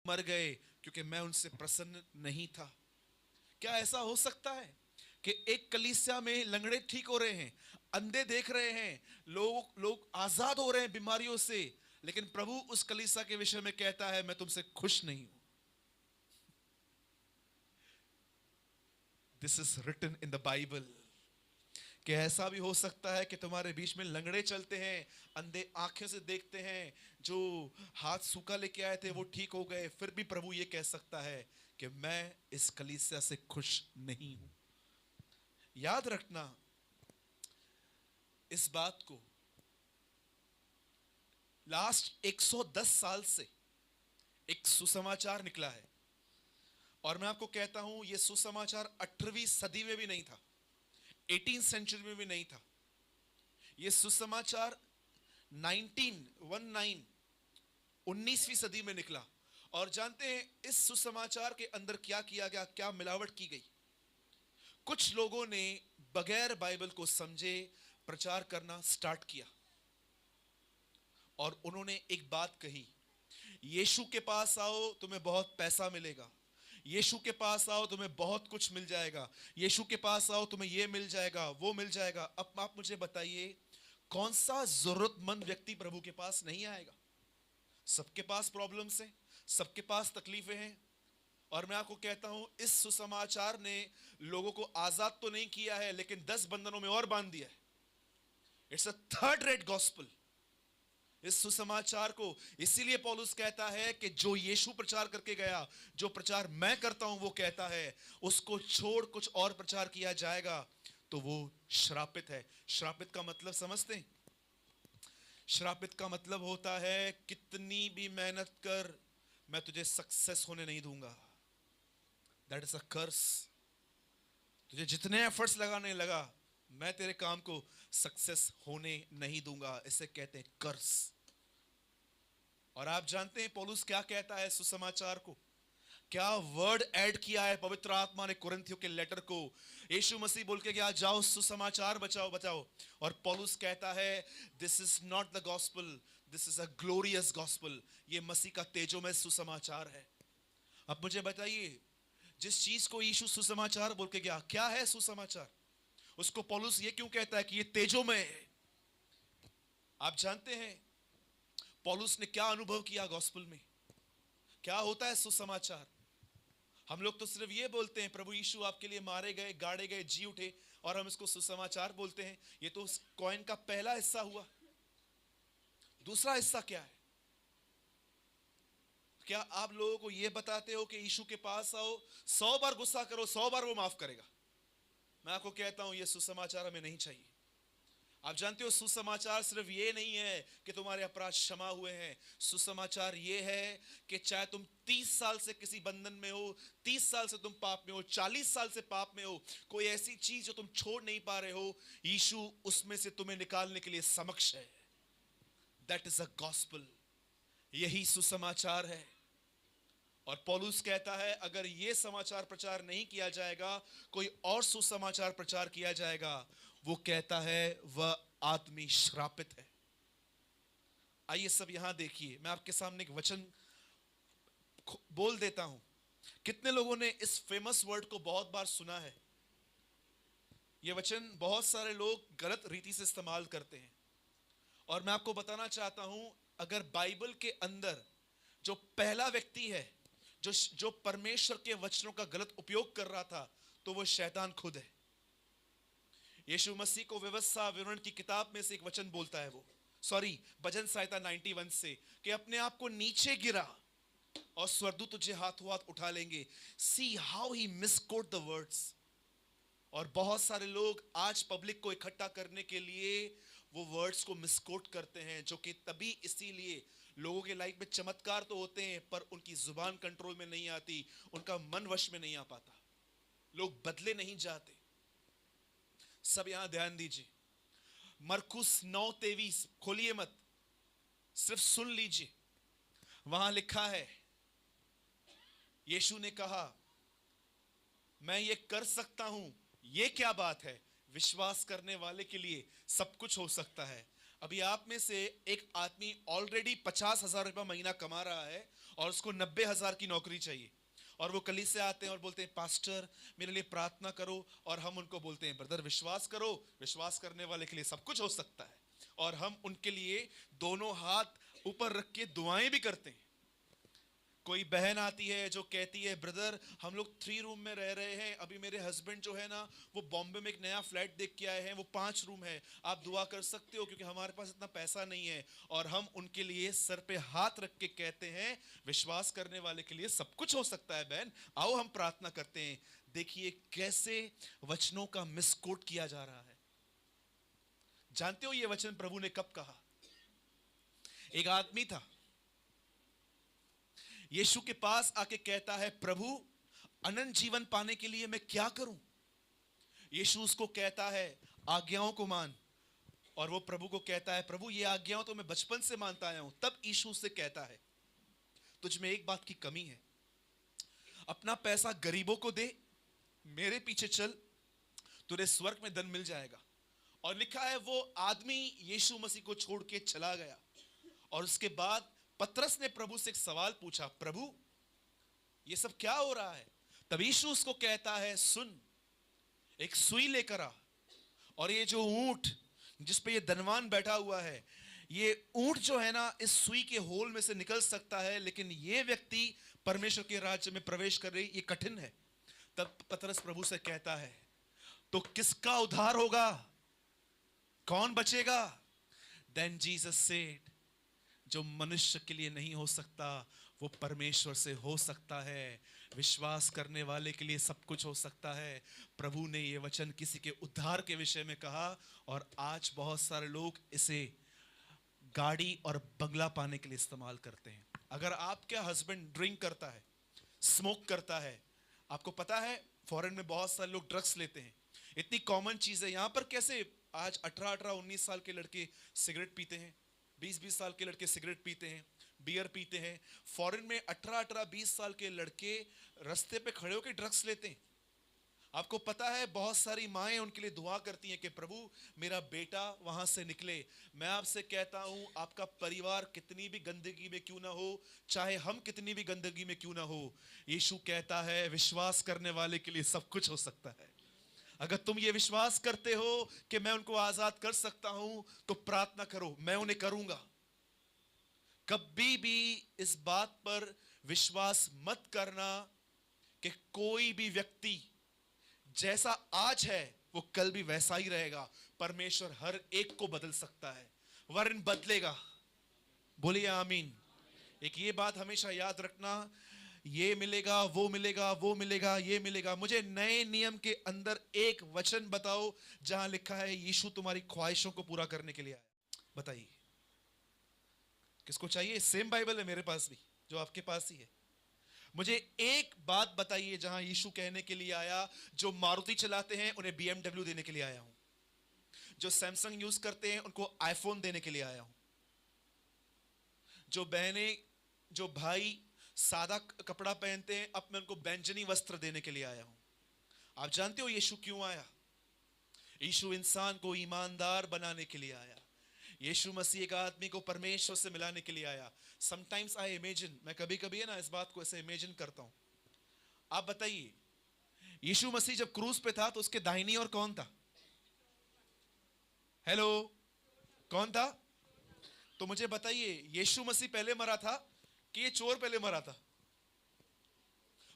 मर गए क्योंकि मैं उनसे प्रसन्न नहीं था। क्या ऐसा हो सकता है कि एक कलीसिया में लंगड़े ठीक हो रहे हैं, अंधे देख रहे हैं, लोग आजाद हो रहे हैं बीमारियों से, लेकिन प्रभु उस कलीसिया के विषय में कहता है मैं तुमसे खुश नहीं हूं। This is written in the Bible. कि ऐसा भी हो सकता है कि तुम्हारे बीच में लंगड़े चलते हैं, अंधे आंखें से देखते हैं, जो हाथ सूखा लेके आए थे वो ठीक हो गए, फिर भी प्रभु ये कह सकता है कि मैं इस कलीसिया से खुश नहीं हूं। याद रखना इस बात को, लास्ट 110 साल से एक सुसमाचार निकला है, और मैं आपको कहता हूं यह सुसमाचार 18वीं सदी में भी नहीं था, 18th सेंचुरी में भी नहीं था। यह सुसमाचार 19वीं सदी में निकला। और जानते हैं इस सुसमाचार के अंदर क्या किया गया, क्या मिलावट की गई। कुछ लोगों ने बगैर बाइबल को समझे प्रचार करना स्टार्ट किया, और उन्होंने एक बात कही, यीशु के पास आओ तुम्हें बहुत पैसा मिलेगा, यीशु के पास आओ तुम्हें बहुत कुछ मिल जाएगा, यीशु के पास आओ तुम्हें यह मिल जाएगा, वो मिल जाएगा। अब आप मुझे बताइए कौन सा जरूरतमंद व्यक्ति प्रभु के पास नहीं आएगा? सबके पास प्रॉब्लम्स हैं, सबके पास तकलीफें हैं। और मैं आपको कहता हूं इस सुसमाचार ने लोगों को आजाद तो नहीं किया है, लेकिन 10 बंधनों में और बांध दिया है। It's a third rate gospel. इस सुसमाचार को इसीलिए पौलुस कहता है कि जो यीशु प्रचार करके गया, जो प्रचार मैं करता हूं, वो कहता है उसको छोड़ कुछ और प्रचार किया जाएगा तो वो श्रापित है। श्रापित का मतलब समझते हैं? श्रापित का मतलब होता है कितनी भी मेहनत कर, मैं तुझे सक्सेस होने नहीं दूंगा। दैट इज अ कर्स। तुझे जितने एफर्ट्स लगाने लगा, मैं तेरे काम को सक्सेस होने नहीं दूंगा। इसे कहते हैं कर्स। और आप जानते हैं पौलुस क्या कहता है सुसमाचार को, क्या वर्ड ऐड किया है पवित्र आत्मा ने कुरिन्थियों के लेटर को। यीशु मसीह बोल के गया जाओ सुसमाचार बचाओ, और पौलुस कहता है this is not the gospel, this is a glorious gospel. ये मसीह का तेजोमय सुसमाचार है। अब मुझे बताइए जिस चीज को यीशु सुसमाचार बोल के गया, क्या है सुसमाचार? उसको पौलुस ये क्यों कहता है कि ये तेजोमय है? आप जानते हैं पौलुस ने क्या अनुभव किया गॉस्पेल में? क्या होता है सुसमाचार? हम लोग तो सिर्फ ये बोलते हैं प्रभु यीशु आपके लिए मारे गए, गाड़े गए, जी उठे, और हम इसको सुसमाचार बोलते हैं। ये तो उस कॉइन का पहला हिस्सा हुआ। दूसरा हिस्सा क्या है? क्या आप लोगों को यह बताते हो कि यीशु के पास आओ, 100 बार गुस्सा करो, 100 बार वो माफ करेगा? मैं आपको कहता हूं यह सुसमाचार हमें नहीं चाहिए। आप जानते हो सुसमाचार सिर्फ ये नहीं है कि तुम्हारे अपराध क्षमा हुए हैं। सुसमाचार ये है कि चाहे तुम 30 साल से किसी बंधन में हो, 30 साल से तुम पाप में हो, 40 साल से पाप में हो, कोई ऐसी चीज जो तुम छोड़ नहीं पा रहे हो, यीशु उसमें से तुम्हें निकालने के लिए समक्ष है। That is a gospel. यही सुसमाचार है। और पौलुस कहता है अगर यह समाचार प्रचार नहीं किया जाएगा, कोई और सुसमाचार प्रचार किया जाएगा, वो कहता है वह आदमी श्रापित है। आइए सब यहां देखिए, मैं आपके सामने एक वचन बोल देता हूं। कितने लोगों ने इस फेमस वर्ड को बहुत बार सुना है? यह वचन बहुत सारे लोग गलत रीति से इस्तेमाल करते हैं, और मैं आपको बताना चाहता हूं अगर बाइबल के अंदर जो पहला व्यक्ति है जो परमेश्वर के वचनों का गलत उपयोग कर रहा था, तो वो शैतान खुद है। यीशु मसीह को व्यवस्था विवरण की किताब में से एक वचन बोलता है, भजन संहिता 91 से, कि अपने आप को नीचे गिरा और स्वर्गदूत तुझे हाथों हाथ उठा लेंगे। See how he misquote the words. और बहुत सारे लोग आज पब्लिक को इकट्ठा करने के लिए वो वर्ड्स को मिसकोट करते हैं, जो कि तभी इसीलिए लोगों के लाइफ में चमत्कार तो होते हैं पर उनकी जुबान कंट्रोल में नहीं आती, उनका मन वश में नहीं आ पाता, लोग बदले नहीं जाते। सब यहां ध्यान दीजिए, मरकुस 9:23 खोलिए मत, सिर्फ सुन लीजिए। वहां लिखा है यीशु ने कहा मैं ये कर सकता हूं। ये क्या बात है? विश्वास करने वाले के लिए सब कुछ हो सकता है। अभी आप में से एक आदमी ऑलरेडी 50,000 रुपया महीना कमा रहा है और उसको 90,000 की नौकरी चाहिए, और वो कलीसिया से आते हैं और बोलते हैं पास्टर मेरे लिए प्रार्थना करो, और हम उनको बोलते हैं ब्रदर विश्वास करो, विश्वास करने वाले के लिए सब कुछ हो सकता है, और हम उनके लिए दोनों हाथ ऊपर रख के दुआएं भी करते हैं। कोई बहन आती है जो कहती है ब्रदर हम लोग 3 रूम में रह रहे हैं, अभी मेरे हस्बैंड जो है ना वो बॉम्बे में एक नया फ्लैट देख के आए हैं, वो 5 रूम है, आप दुआ कर सकते हो क्योंकि हमारे पास इतना पैसा नहीं है। और हम उनके लिए सर पे हाथ रख के कहते हैं विश्वास करने वाले के लिए सब कुछ हो सकता है बहन, आओ हम प्रार्थना करते हैं। देखिए कैसे वचनों का मिसकोट किया जा रहा है। जानते हो ये वचन प्रभु ने कब कहा? एक आदमी था, यीशु के पास आके कहता है प्रभु अनंत जीवन पाने के लिए मैं क्या करूं? यीशु उसको कहता है आज्ञाओं को मान, और वो प्रभु को कहता है प्रभु ये आज्ञाओं तो मैं बचपन से मानता आया हूं। तब यीशु से कहता है तुझ में एक बात की कमी है, अपना पैसा गरीबों को दे, मेरे पीछे चल, तुझे स्वर्ग में धन मिल जाएगा। और लिखा है वो आदमी यीशु मसीह को छोड़ के चला गया। और उसके बाद पतरस ने प्रभु से एक सवाल पूछा, प्रभु ये सब क्या हो रहा है? तब यीशु उसको कहता है सुन, एक सुई लेकर आ, और ये जो ऊंट जिस पे ये धनवान बैठा हुआ है, ये ऊंट जो है ना इस सुई के होल में से निकल सकता है, लेकिन ये व्यक्ति परमेश्वर के राज्य में प्रवेश कर रही ये कठिन है। तब पतरस प्रभु से कहता है तो किसका उद्धार होगा, कौन बचेगा? देन जीसस सेड जो मनुष्य के लिए नहीं हो सकता वो परमेश्वर से हो सकता है, विश्वास करने वाले के लिए सब कुछ हो सकता है। प्रभु ने ये वचन किसी के उद्धार के विषय में कहा, और आज बहुत सारे लोग इसे गाड़ी और बंगला पाने के लिए इस्तेमाल करते हैं। अगर आपका हस्बैंड ड्रिंक करता है, स्मोक करता है, आपको पता है फॉरेन में बहुत सारे लोग ड्रग्स लेते हैं, इतनी कॉमन चीज है। यहां पर कैसे आज 18-19 साल के लड़के सिगरेट पीते हैं, 20-20 साल के लड़के सिगरेट पीते हैं, बियर पीते हैं। फॉरेन में 18-20 साल के लड़के रास्ते पे खड़े होकर ड्रग्स लेते हैं। आपको पता है बहुत सारी माएं उनके लिए दुआ करती हैं कि प्रभु मेरा बेटा वहां से निकले। मैं आपसे कहता हूं आपका परिवार कितनी भी गंदगी में क्यों ना हो, चाहे हम कितनी भी गंदगी में क्यों ना हो, यीशु कहता है विश्वास करने वाले के लिए सब कुछ हो सकता है। अगर तुम ये विश्वास करते हो कि मैं उनको आजाद कर सकता हूं तो प्रार्थना करो, मैं उन्हें करूंगा। कभी भी इस बात पर विश्वास मत करना कि कोई भी व्यक्ति जैसा आज है वो कल भी वैसा ही रहेगा। परमेश्वर हर एक को बदल सकता है, वरन बदलेगा। बोलिए आमीन। एक ये बात हमेशा याद रखना, ये मिलेगा वो मिलेगा वो मिलेगा ये मिलेगा। मुझे नए नियम के अंदर एक वचन बताओ जहां लिखा है यीशु तुम्हारी ख्वाहिशों को पूरा करने के लिए आया। बताइए किसको चाहिए? सेम बाइबल है मेरे पास भी जो आपके पास ही है। मुझे एक बात बताइए जहां यीशु कहने के लिए आया जो मारुति चलाते हैं उन्हें BMW देने के लिए आया हूं, जो सैमसंग यूज करते हैं उनको आईफोन देने के लिए आया हूं, जो बहनें जो भाई सादा कपड़ा पहनते हैं अब मैं उनको बैंजनी वस्त्र देने के लिए आया हूं। आप जानते हो यीशु क्यों आया? यीशु इंसान को ईमानदार बनाने के लिए आया। यीशु मसीह एक आदमी को परमेश्वर से मिलाने के लिए आया। समटाइम्स आई इमेजिन, मैं कभी कभी है ना इस बात को ऐसे इमेजिन करता हूं। आप बताइए यीशु मसीह जब क्रूज पे था तो उसके दाहिनी ओर कौन था? हेलो, कौन था? तो मुझे बताइए यीशु मसीह पहले मरा था कि ये चोर पहले मरा था?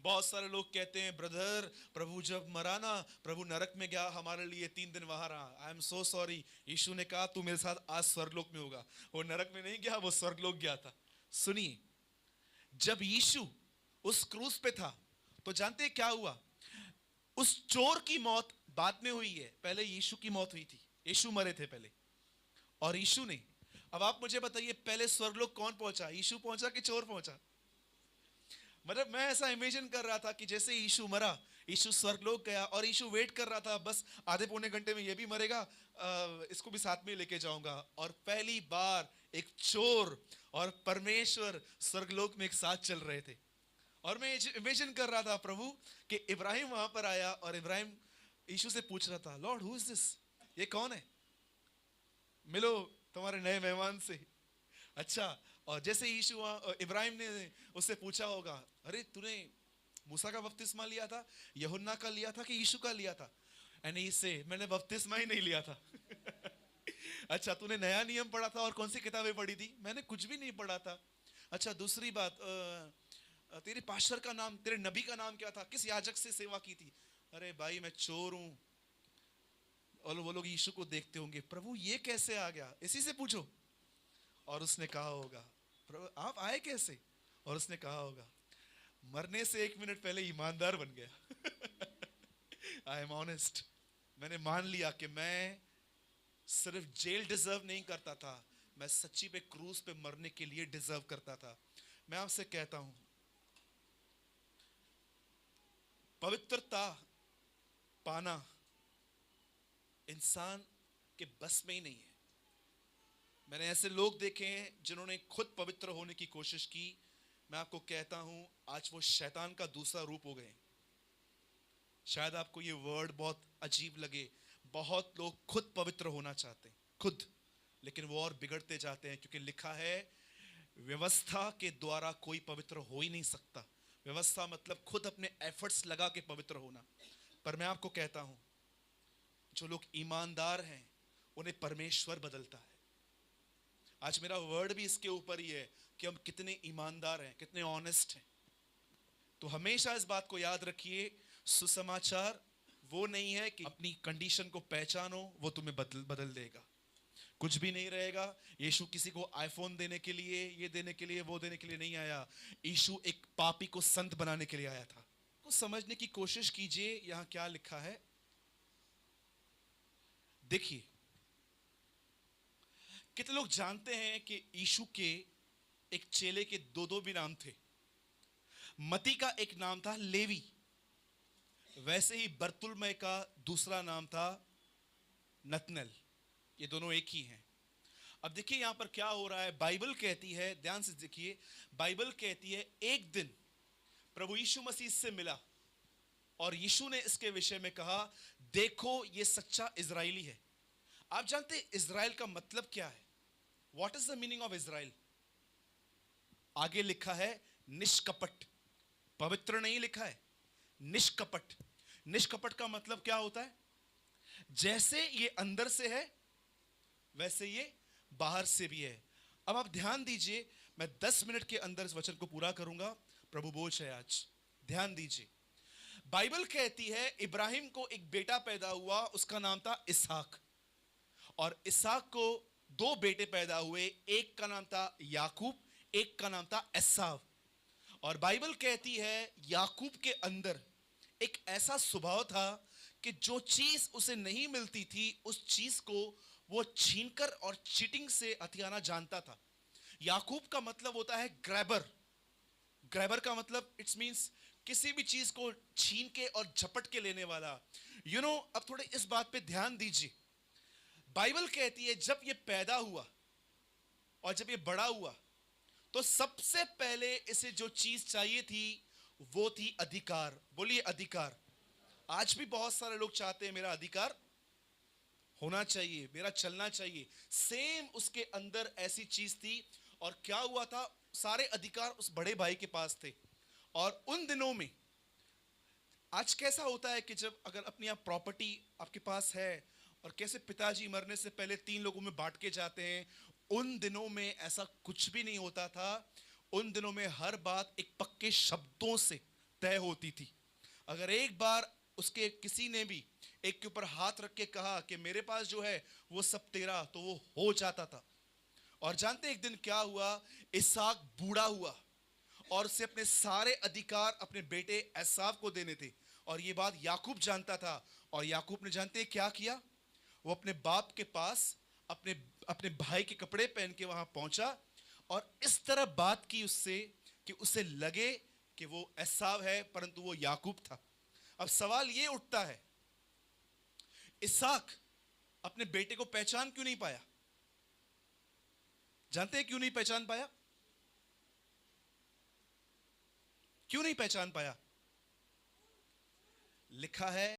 बहुत सारे लोग कहते हैं ब्रदर प्रभु जब मरा ना प्रभु नरक में गया, हमारे लिए 3 दिन वहां रहा। आई एम सो सॉरी, यीशु ने कहा तू मेरे साथ आज स्वर्गलोक में होगा। वो नरक में नहीं गया, वो स्वर्गलोक गया था। सुनिए, जब यीशु उस क्रूस पे था तो जानते हैं क्या हुआ? उस चोर की मौत बाद में हुई है, पहले यीशु की मौत हुई थी। यीशु मरे थे पहले, और यीशु ने, अब आप मुझे बताइए पहले स्वर्गलोक कौन पहुंचा? यीशु पहुंचा कि चोर पहुंचा? मतलब मैं ऐसा इमेजिन कर रहा था कि जैसे यीशु मरा, यीशु स्वर्गलोक गया और यीशु वेट कर रहा था बस आधे पौने घंटे में ये भी मरेगा, इसको भी साथ में लेके जाऊंगा। और पहली बार एक चोर और परमेश्वर स्वर्गलोक में एक साथ चल रहे थे। और मैं इमेजिन कर रहा था प्रभु कि इब्राहिम वहां पर आया और इब्राहिम यीशु से पूछ रहा था लॉर्ड हु इज दिस, ये कौन है? मिलो तुम्हारे नए मेहमान से। अच्छा, और जैसे यीशु इब्राहिम ने उससे पूछा होगा, अरे तूने मूसा का बपतिस्मा लिया था, यूहन्ना का लिया था कि यीशु का लिया था? एंड इससे मैंने बपतिस्मा ही नहीं लिया था। अच्छा, तूने नया नियम पढ़ा था और कौन सी किताबें पढ़ी थी? मैंने कुछ भी नहीं पढ़ा था। अच्छा, दूसरी बात, तेरे पास्टर का नाम, तेरे नबी का नाम क्या था? किस याजक से सेवा की थी? अरे भाई मैं चोर हूं। और वो लोग यीशु को देखते होंगे, प्रभु ये कैसे आ गया, इसी से पूछो। और उसने कहा होगा, प्रभु आप आए कैसे? और उसने कहा होगा, मरने से 1 मिनट पहले ईमानदार बन गया। I am honest. मैंने मान लिया कि मैं सिर्फ जेल डिजर्व नहीं करता था, मैं सच्ची पे क्रूज पे मरने के लिए डिजर्व करता था। मैं आपसे कहता हूं, पवित्रता पाना इंसान के बस में ही नहीं है। मैंने ऐसे लोग देखे हैं जिन्होंने खुद पवित्र होने की कोशिश की। मैं आपको कहता हूं, आज वो शैतान का दूसरा रूप हो गए। शायद आपको ये वर्ड बहुत अजीब लगे, बहुत लोग खुद पवित्र होना चाहते हैं, खुद, लेकिन वो और बिगड़ते जाते हैं, क्योंकि लिखा है व्यवस्था के द्वारा कोई पवित्र हो ही नहीं सकता। व्यवस्था मतलब खुद अपने एफर्ट्स लगा के पवित्र होना। पर मैं आपको कहता हूं, जो लोग ईमानदार हैं उन्हें परमेश्वर बदलता है। आज मेरा वर्ड भी इसके ऊपर ही है कि हम कितने ईमानदार हैं, कितने ऑनेस्ट हैं। तो हमेशा इस बात को याद रखिए, सुसमाचार वो नहीं है कि अपनी कंडीशन को पहचानो, वो तुम्हें बदल देगा। कुछ भी नहीं रहेगा। यीशु किसी को आईफोन देने के लिए, ये देने के लिए, वो देने के लिए नहीं आया। यीशु एक पापी को संत बनाने के लिए आया था। को समझने की कोशिश कीजिए, यहां क्या लिखा है देखिए। कितने लोग जानते हैं कि यीशु के एक चेले के दो भी नाम थे? मती का एक नाम था लेवी, वैसे ही बर्तुलमय का दूसरा नाम था नतनएल। ये दोनों एक ही हैं। अब देखिए यहां पर क्या हो रहा है। बाइबल कहती है, ध्यान से देखिए, बाइबल कहती है एक दिन प्रभु यीशु मसीह से मिला और यीशु ने इसके विषय में कहा, देखो ये सच्चा इजरायली है। आप जानते हैं इजराइल का मतलब क्या है? What is the meaning of Israel? आगे लिखा है निष्कपट, पवित्र नहीं लिखा है, निष्कपट। निष्कपट का मतलब क्या होता है? जैसे ये अंदर से है वैसे ये बाहर से भी है। अब आप ध्यान दीजिए, मैं 10 मिनट के अंदर इस वचन को पूरा करूंगा। प्रभु बोझ है आज, ध्यान दीजिए। बाइबल कहती है इब्राहिम को एक बेटा पैदा हुआ, उसका नाम था इसहाक। और इसहाक को 2 बेटे पैदा हुए, एक का नाम था याकूब, एक का नाम था एसाव। और बाइबल कहती है याकूब के अंदर एक ऐसा स्वभाव था कि जो चीज उसे नहीं मिलती थी उस चीज को वो छीनकर और चीटिंग से हथियाना जानता था। याकूब का मतलब होता है ग्रैबर। ग्रैबर का मतलब इट्स मींस किसी भी चीज को छीन के और झपट के लेने वाला। अब थोड़े इस बात पे ध्यान दीजिए। बाइबल कहती है जब ये पैदा हुआ और जब ये बड़ा हुआ तो सबसे पहले इसे जो चीज चाहिए थी वो थी अधिकार। बोलिए अधिकार। आज भी बहुत सारे लोग चाहते हैं मेरा अधिकार होना चाहिए, मेरा चलना चाहिए। सेम उसके अंदर ऐसी चीज थी। और क्या हुआ था, सारे अधिकार उस बड़े भाई के पास थे। और उन दिनों में आज कैसा होता है कि जब अगर अपनी आप प्रॉपर्टी आपके पास है और कैसे पिताजी मरने से पहले 3 लोगों में बांट के जाते हैं, उन दिनों में ऐसा कुछ भी नहीं होता था। उन दिनों में हर बात एक पक्के शब्दों से तय होती थी। अगर एक बार उसके किसी ने भी एक के ऊपर हाथ रख के कहा कि मेरे पास जो है वो सब तेरा, तो वो हो जाता था। और जानते एक दिन क्या हुआ, इसहाक बूढ़ा हुआ और उसे अपने सारे अधिकार अपने बेटे एसाव को देने थे। और ये बात याकूब जानता था। और याकूब ने जानते क्या किया, वो अपने बाप के पास अपने अपने भाई के कपड़े पहन के वहां पहुंचा और इस तरह बात की उससे कि उसे लगे कि वो एसाव है परंतु वो याकूब था। अब सवाल ये उठता है, इसहाक अपने बेटे को पहचान क्यों नहीं पाया? जानते हैं क्यों नहीं पहचान पाया? क्यों नहीं पहचान पाया? लिखा है